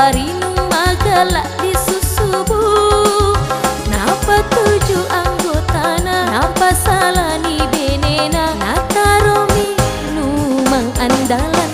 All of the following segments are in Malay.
parinu magalak di susubu. Napa tuju anggotana, napa salah ni benena, nataromi numang andalana.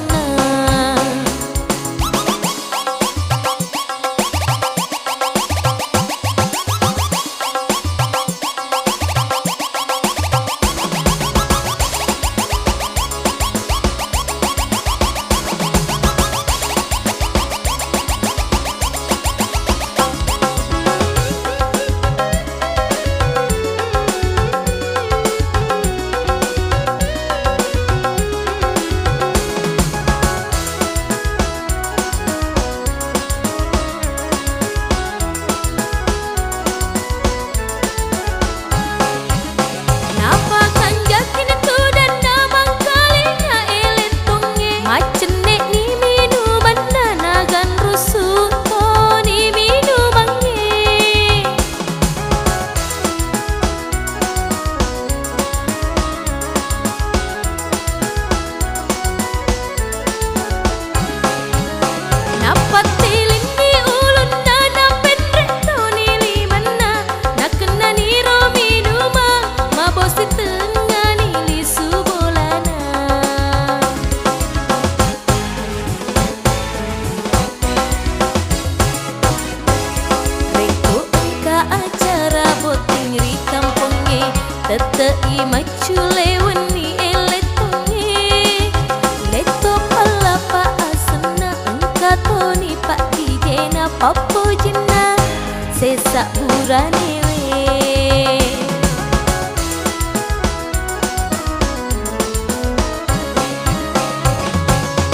Tetei macule weni eletonge, leto palapa asana engkatoni pak dijena papo jena sesak burane we.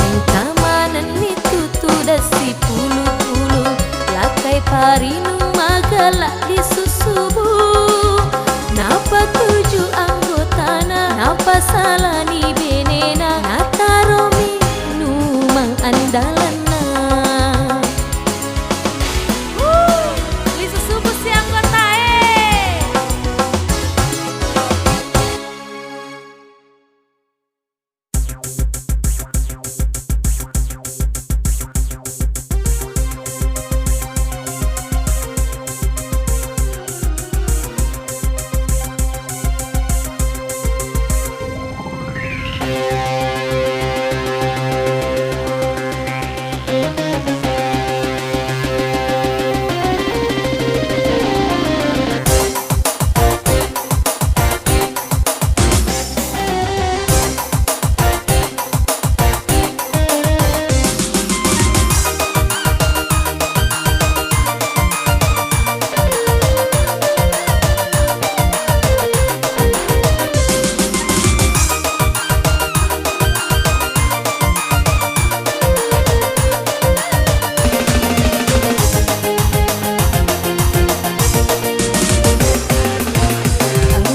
Engkamanan itu tuda si pulu-pulu, lakai parinu magalak di susubu. Napa tuju anggotana, napa salah ni benena, nataromi numang andalana. Li susubu si anggota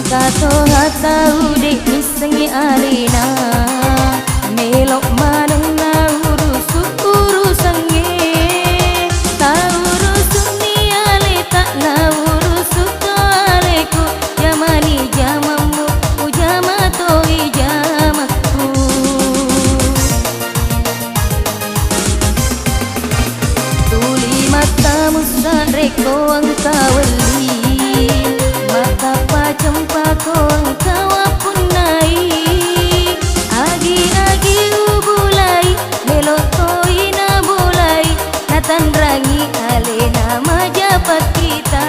Kato hata udik misengi arena, melok maneng na urusange, ta urusun ni ale tak na urusuk aleku, jamani jamamu ujamato ijamaku. Tuli mata musa reko angkawali, mata pacempa kong kawapun nai, agi-agi ubulai melotoi na bulai, natandrangi alena majapat kita.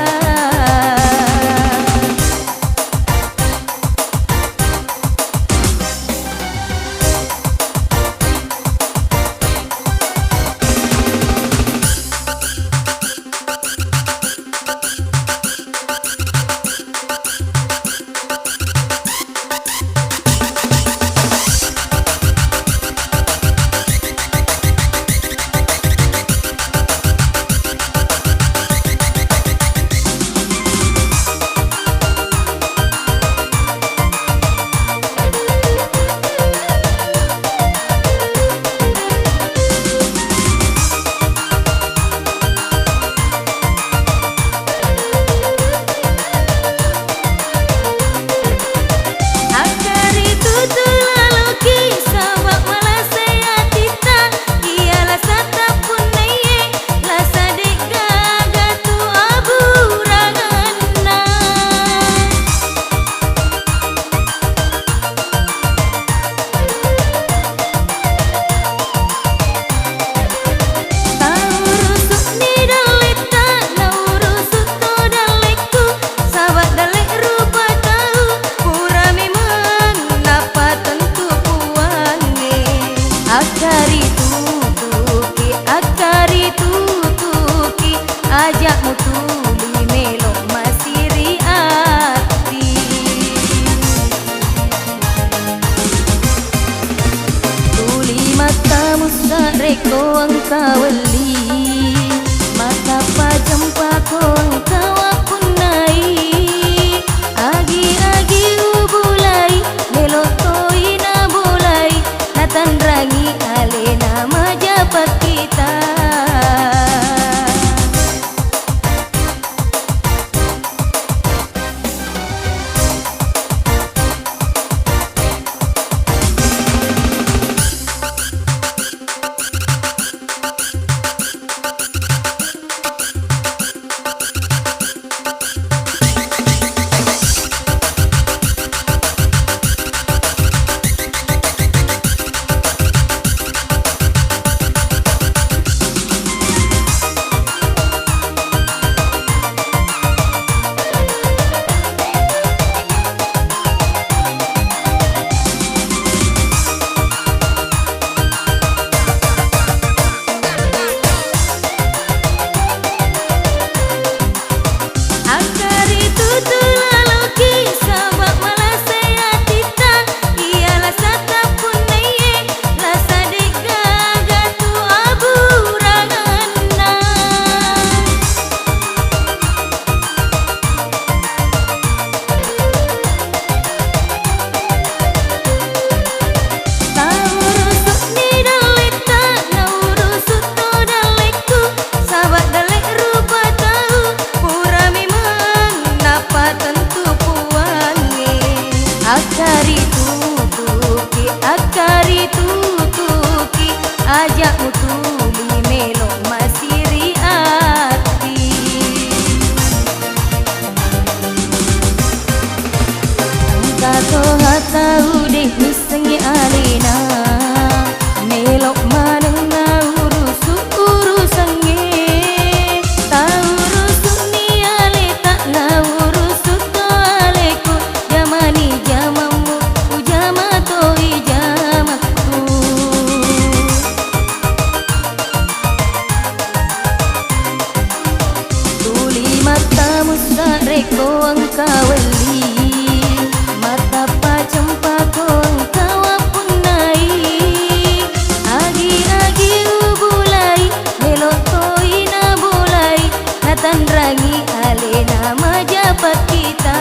majapahit kita.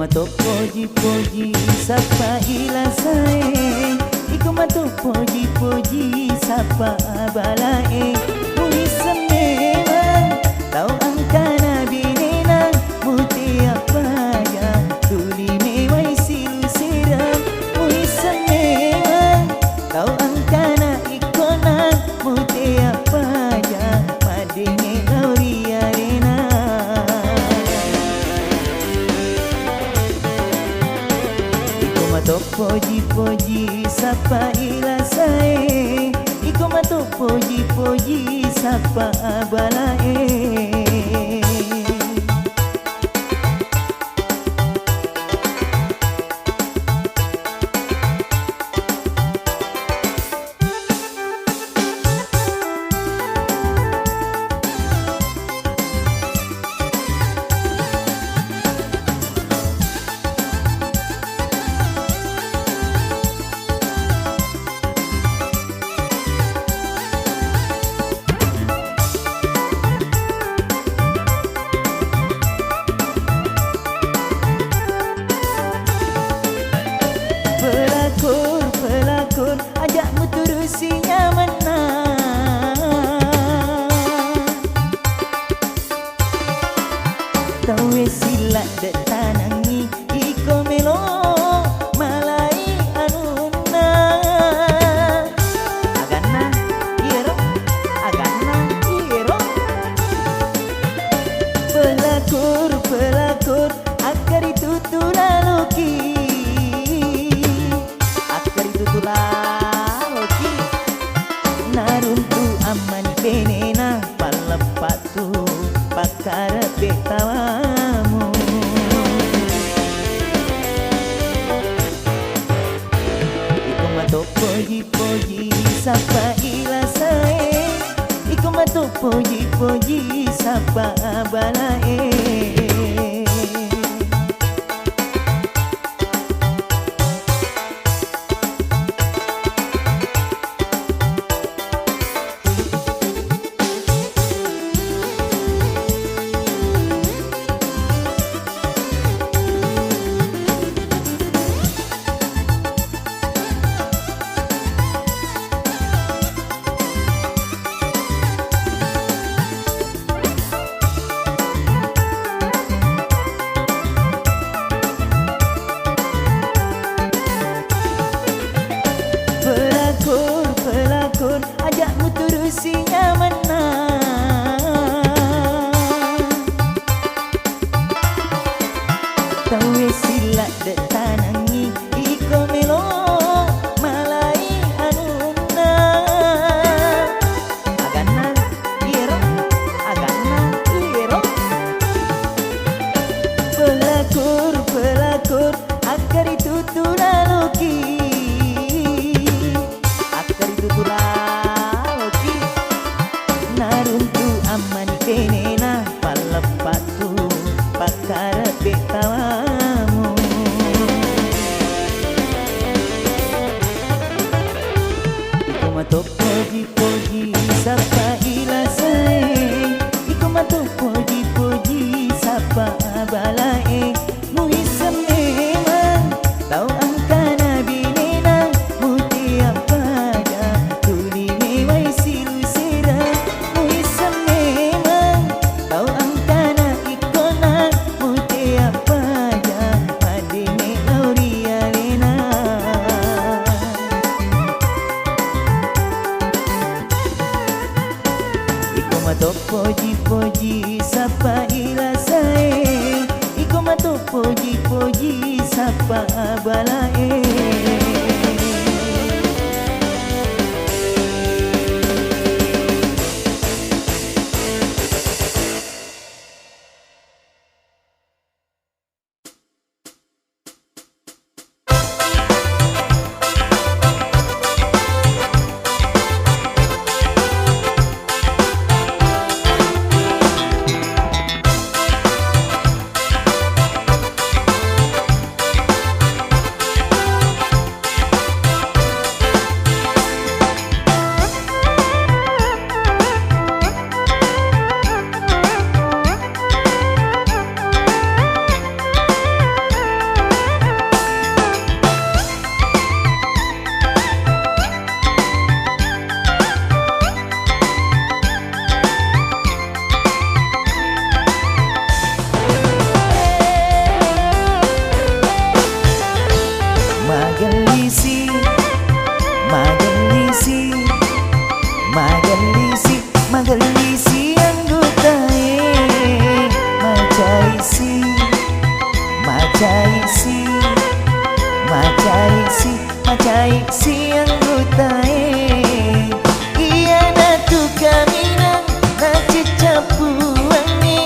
mato poji-poji sapa ilasae, iko mato poji-poji sapa balae. Mui sememang tau angkana binena muti apa ya tuli mewai silu siram. Mui sememang tau angkana ikona muti apa ya madenge auria rena. Mato poji-poji sapa ilasae, iko mato poji-poji sapa balae. Pelakon, ajakmu turusinya menang. Tau silat dek tanangi iko melo malai anuna. Agana iro, agana iro. Pelakon, akar itu tulaloki. Tulaloki naruntu amani penena palepatu pakar betawamu. Iko mato poji-poji sapa ilasae, iko mato poji-poji sapa balae. Pelakon, ajakmu turusinya menang. Tau silat dek tanangi iko melo malai anuna. Agana iro, pelakon, akar itu tulaloki. Tulaloki naruntu amani penena palepatu pakar betawamu. Iko mato poji-poji sapa ilasae, iko mato poji-poji sapa balae. Mui sememang tau angkana binena muti apa puji-puji sapa balae. Magalisi anggotae macaisi anggotae iya na tu kaminan na cicapuane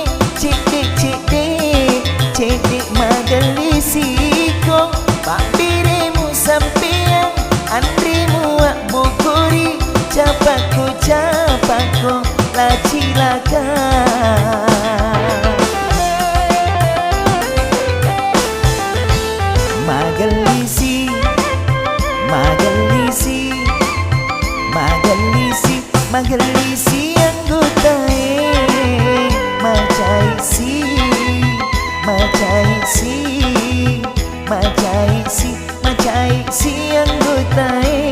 cedek magalisi kong papiremu sampean andrimu ak bogori capako la cilaka. Magalisi anggotae macaisi anggotae. Magalisi anggotae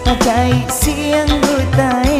macaisi anggotae.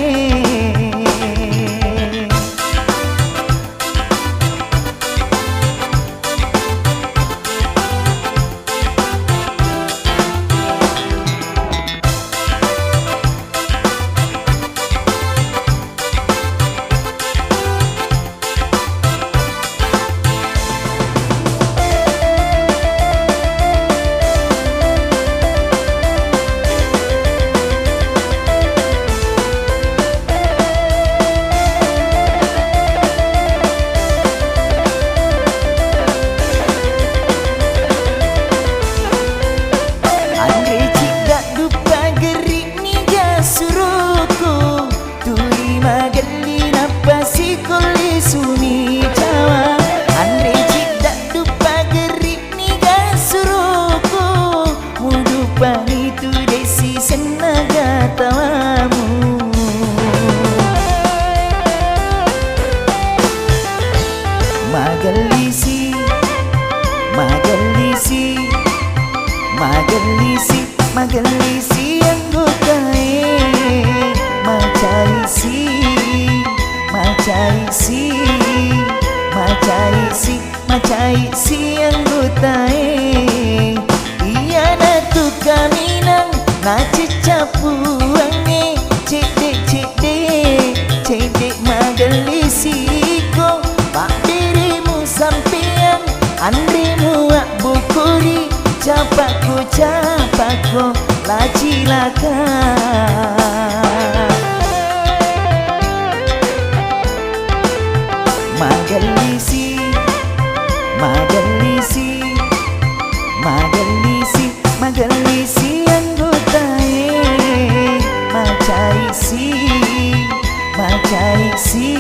isi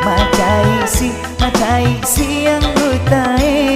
macai isi anggotae.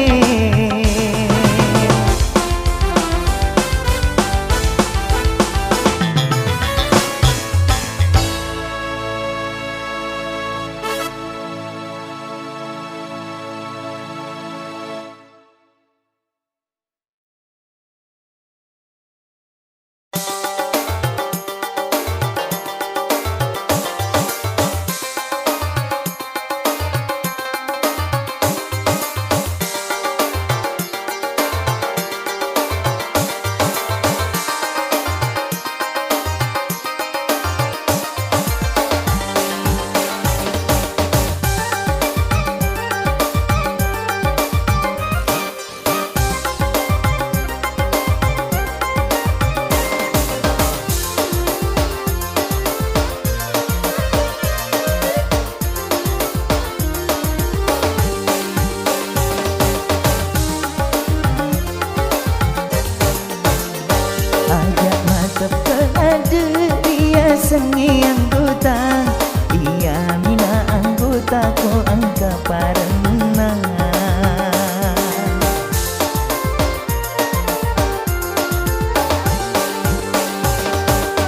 Sengi anggota, iya mina anggota ko angka parenang.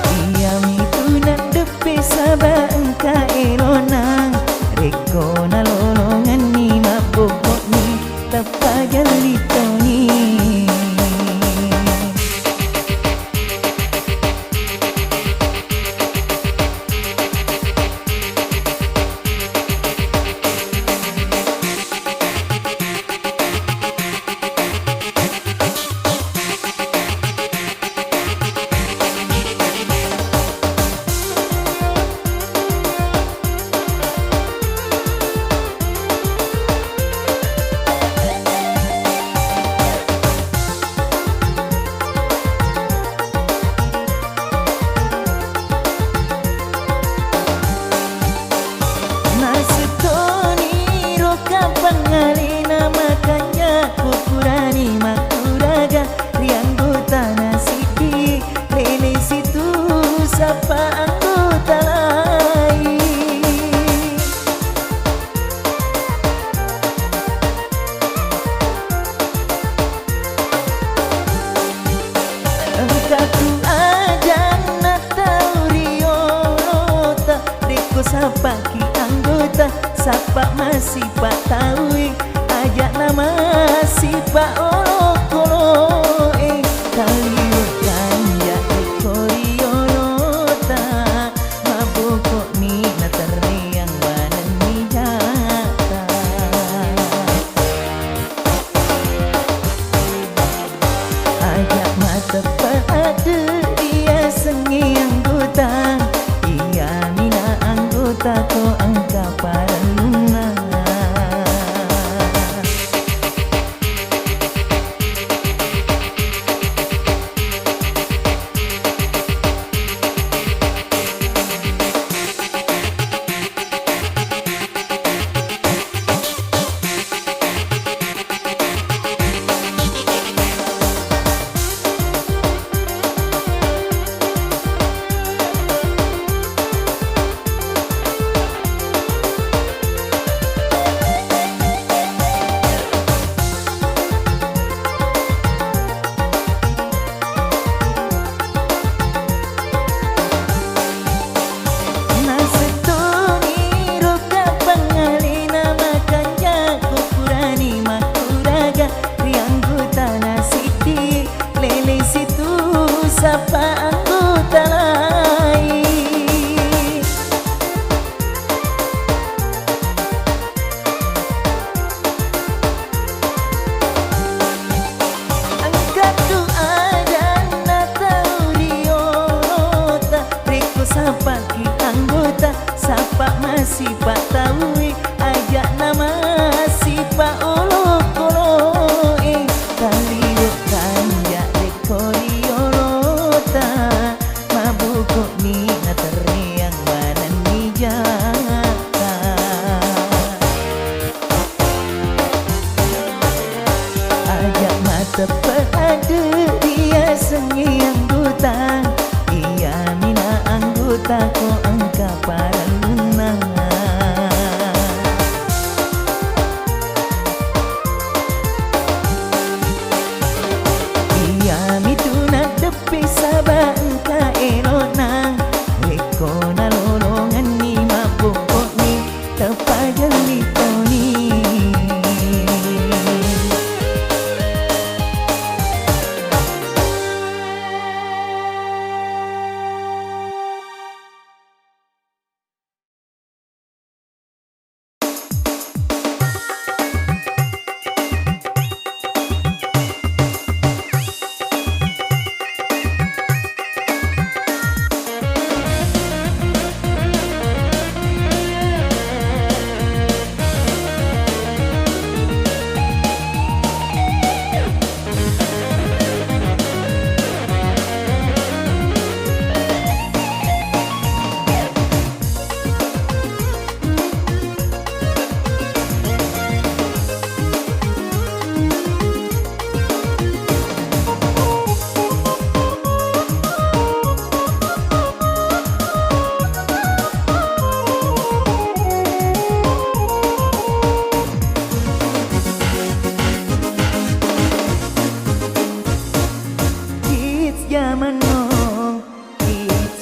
Iya mitu nandepe sabah angka elonang, reko na lolongan ni mabokok ni tapagal litoni. Pangalina makanya kukurani makuraga rianggota nasidi lele situ sapa anggota lain. Engkau aja natau riolota deko sapa ki anggota sapa masih pak tahu ajak nama si pak olok kaliutan ya ekoriolota mabukok ni nateriang badan ni jata. Ajak mata pada dia sengi anggota, iya mina anggota ko angka paraluna. Sapa anggota lain. Angkat doa dan natau riolota reko sapa ki anggota sapa masih pak tahu ajak nama si pak olok kaliutan ya reko mabukok ni nateriang badan ni jata. Ajak mata pada dia sengi anggota, iya mina anggota ko angka paraluna. dona lolongan ni mabukok ni terpajan di toni.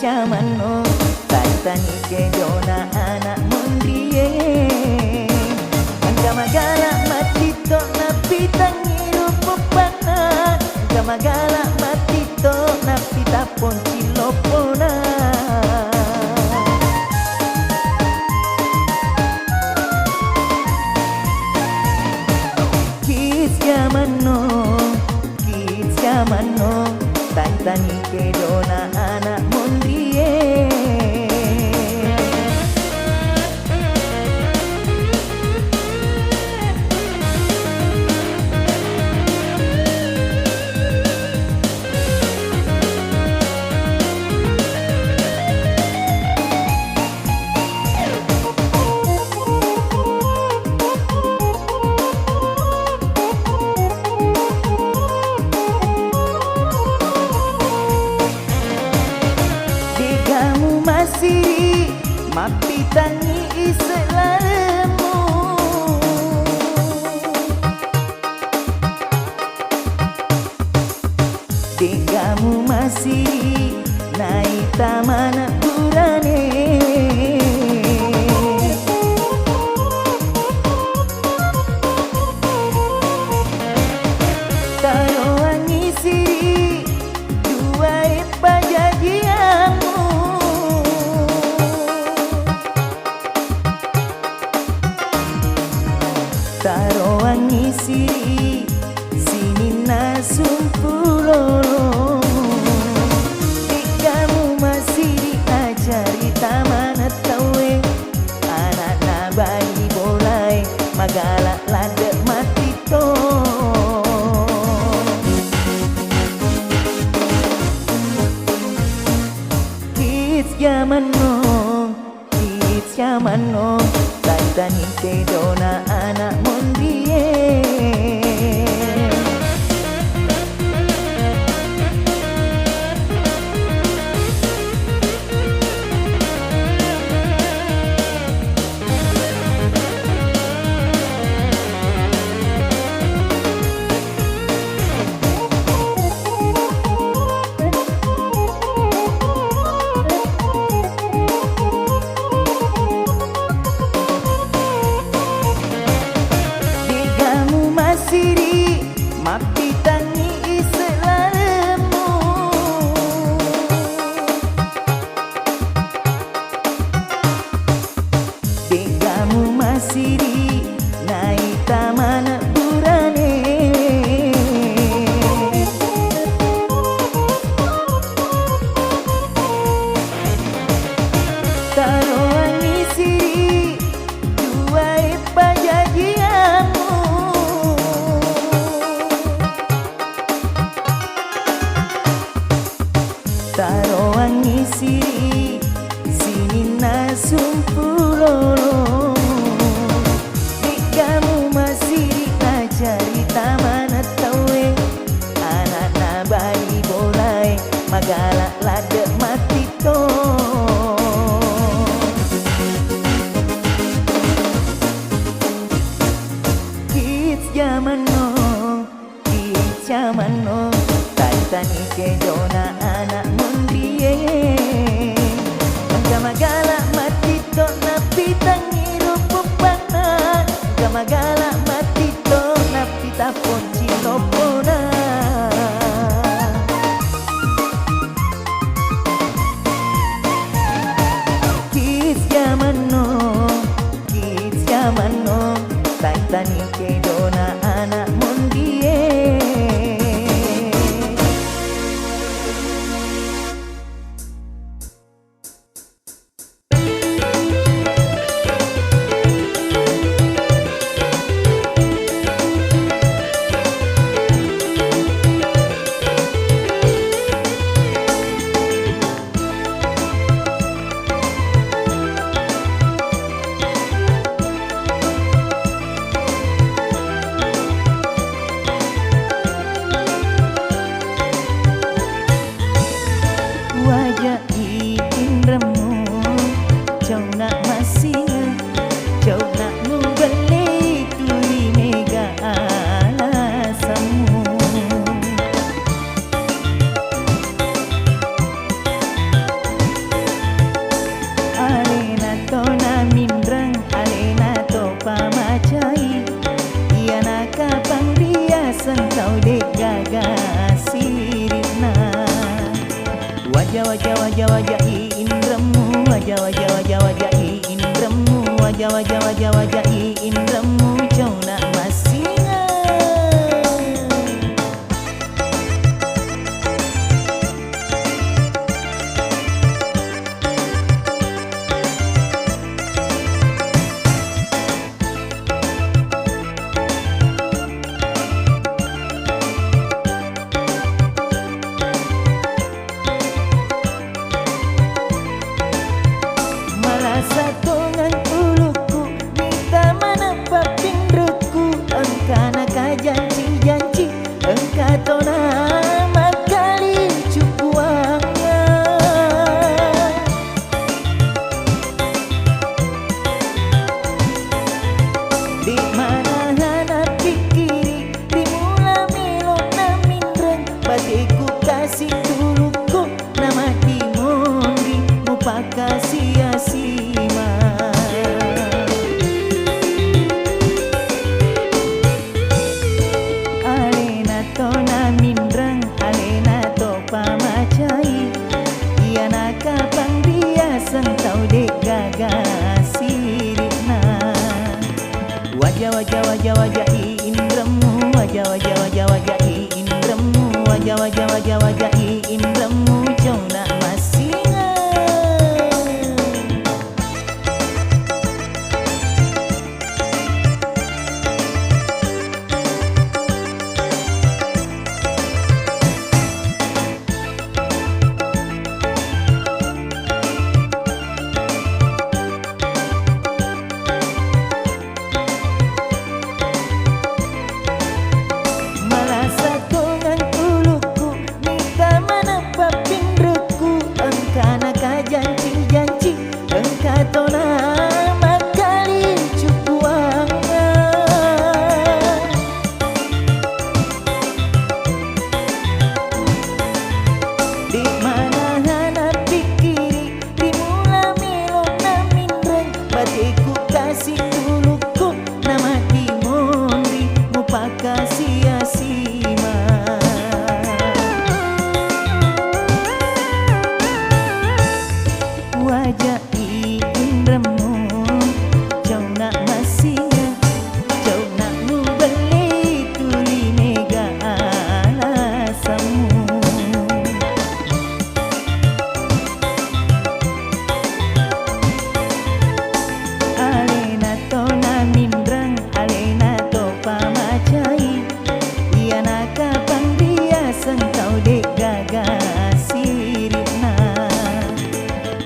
Jamano tani ke dona anak mundrie Gamagala matito na pitangiru popana Gamagala matito na pita poncilopona Kids jamano tani ke dona anak mundrie Masih mapitangi iselemu Degamu masih naik taman burane Taruhan isi dua pajajiamu Taruhan isi sini nasumpulolo Dikamu masih diajari taman tawe Anak nabai bolai magala lada matito Kids jamano tani ke dona anak mundrie Siri mapitangi iselemu Degamu masih di naik taman burane Taruhan isi dua pajajiamu Taruhan isi sini nasumpulolo Gamagala matito napita ngiro pepana Gamagala matito napita ponci topona Kids zaman no Tani kedona anak mondie Wajah indramu jauh nak masih jauh nak nubeli tuli mega alasamu alena to na mindrang alena to pamacai ia naka pangriasan kau dek gagasirina Wajah indramu Wajah indramu Wajah indramu jauh nak masinga Satongan uluku minta mana papindruku engka naka janji engka tona makali cukuangnya di mana hana pikiri di mula milo na mindreng batiku kasih tuluku nama timondi mupaka sia-sia alena to na mindrang alena to pamacai ia naka pangbiasan tau dek gagasirina wajah indramu wajah indramu wajah indramu jauh nak masinga janji engka tona makali cukuangnya di mana hana pikiri di mula milo na mindreng batiku kasih tuluku nama timondi mupaka sia-sia Wajah indramu jauh nak masinga jauh nak nubeli tuli mega alasamu alena to na mindrang alena to pamacai ia naka pangbiasan kau dek gagasirina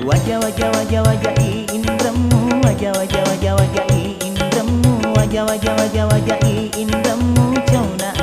Wajah indramu Wajah indramu Wajah indramu jauh nak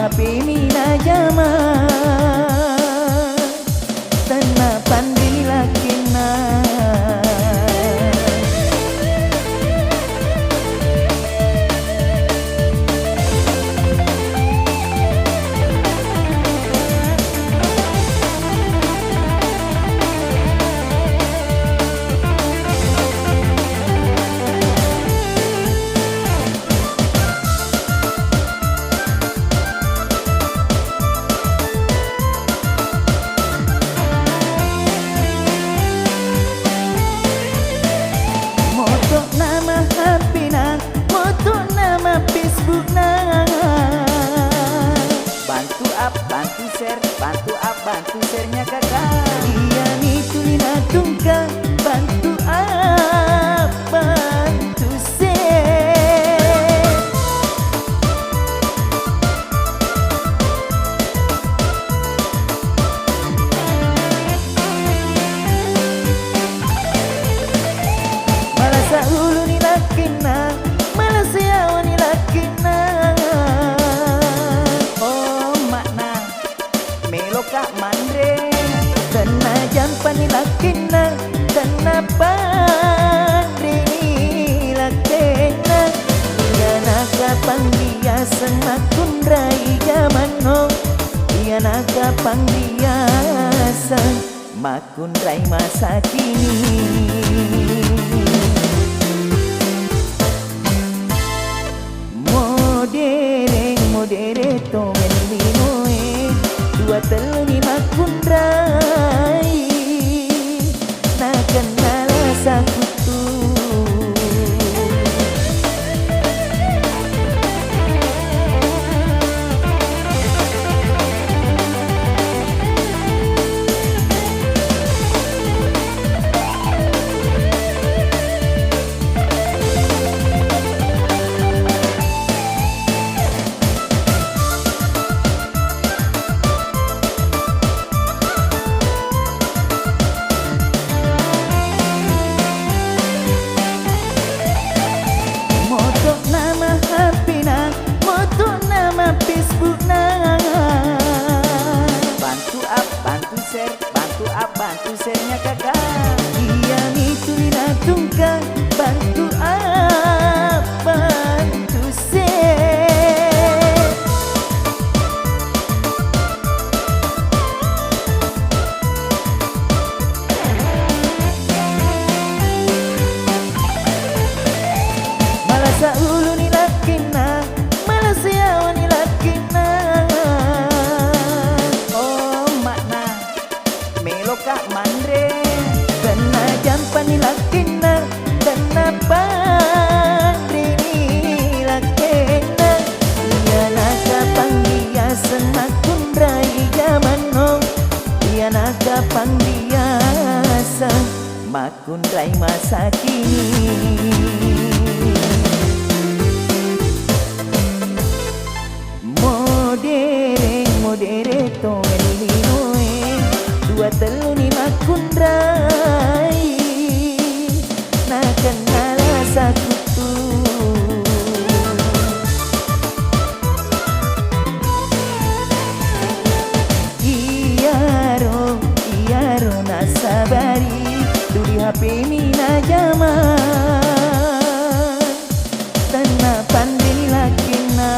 HP mina zaman tanah pandai lakina. Bantu share-nya kakak. Iya nih tulina tungka bantu up bantu share. Malasa ulu ni lakina, malasa yawa ni lakina. Kak Mandre Tena jampan ni lakina, tena pandre ni lakina. Iya naga pangbiasan makundrai jamano, iya naga pangbiasan makundrai masa kini. Modere to menlinoe dua teluni makundrai na kenal sakutu. Bantu share-nya kakak. Iya nih tulina tungka bantu up bantu share. Malasa ulu ni lakina, malasa yawa ni lakina. Kak Mandre Kena jampan ni lakina, kena pandre ni lakina. Iya naga pangbiasan makundrai jamano, iya naga pangbiasan makundrai masa kini. Modere to menlinoe dua teluni makundrai na kenal sakutu. Iya ro nasabari duri HP mina zaman tanah pandai lakina.